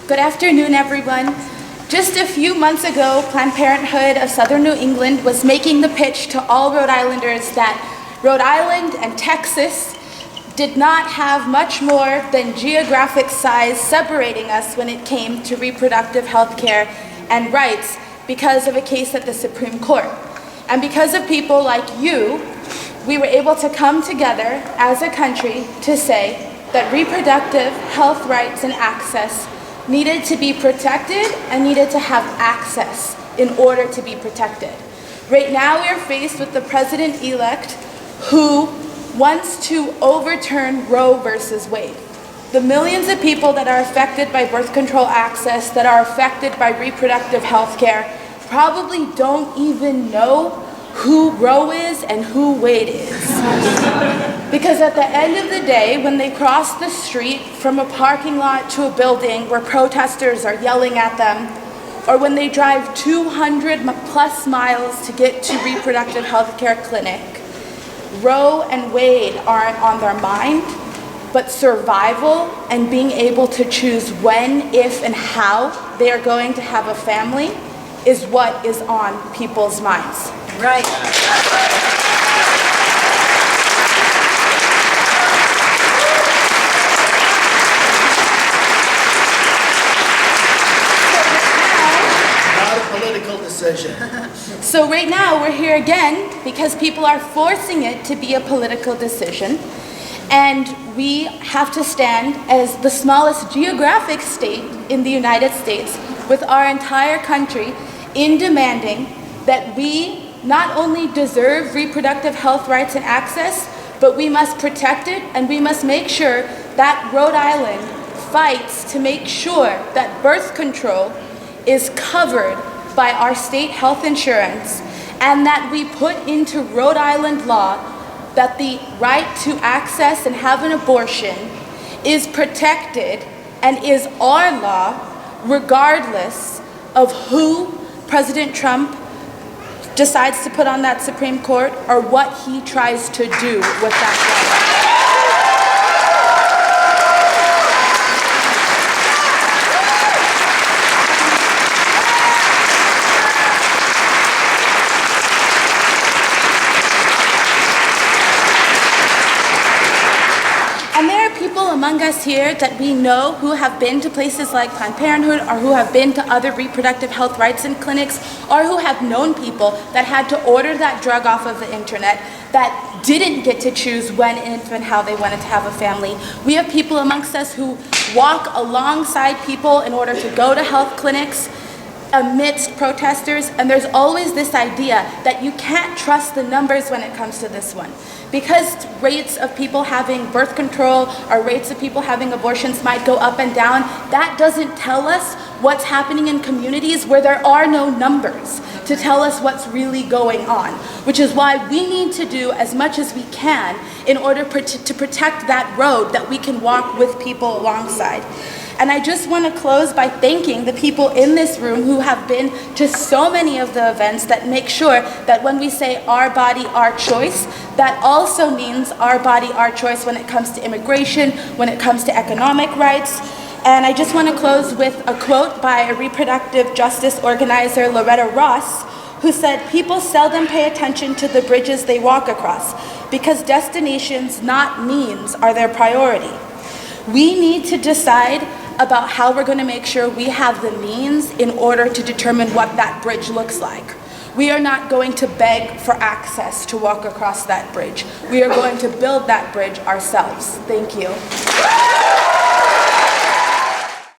Good afternoon, everyone. Just a few months ago, Planned Parenthood of Southern New England was making the pitch to all Rhode Islanders that Rhode Island and Texas did not have much more than geographic size separating us when it came to reproductive health care and rights because of a case at the Supreme Court. And because of people like you, we were able to come together as a country to say that reproductive health rights and access needed to be protected and needed to have access in order to be protected. Right now we are faced with the president-elect who wants to overturn Roe versus Wade. The millions of people that are affected by birth control access, that are affected by reproductive health care, probably don't even know who Roe is and who Wade is. Because at the end of the day, when they cross the street from a parking lot to a building where protesters are yelling at them, or when they drive 200 plus miles to get to reproductive health care clinic, Roe and Wade aren't on their mind, but survival and being able to choose when, if, and how they are going to have a family is what is on people's minds. Right. Not a political decision. So right now we're here again because people are forcing it to be a political decision, and we have to stand as the smallest geographic state in the United States with our entire country in demanding that we not only deserve reproductive health rights and access, but we must protect it, and we must make sure that Rhode Island fights to make sure that birth control is covered by our state health insurance, and that we put into Rhode Island law that the right to access and have an abortion is protected and is our law regardless of who President Trump decides to put on that Supreme Court or what he tries to do with that law. And there are people among us here that we know who have been to places like Planned Parenthood or who have been to other reproductive health rights and clinics, or who have known people that had to order that drug off of the internet, that didn't get to choose when, if, and how they wanted to have a family. We have people amongst us who walk alongside people in order to go to health clinics amidst protesters, and there's always this idea that you can't trust the numbers when it comes to this one. Because rates of people having birth control or rates of people having abortions might go up and down, that doesn't tell us what's happening in communities where there are no numbers to tell us what's really going on, which is why we need to do as much as we can in order to protect that road that we can walk with people alongside. And I just want to close by thanking the people in this room who have been to so many of the events that make sure that when we say our body, our choice, that also means our body, our choice when it comes to immigration, when it comes to economic rights. And I just want to close with a quote by a reproductive justice organizer, Loretta Ross, who said, "People seldom pay attention to the bridges they walk across because destinations, not means, are their priority." We need to decide about how we're going to make sure we have the means in order to determine what that bridge looks like. We are not going to beg for access to walk across that bridge. We are going to build that bridge ourselves. Thank you.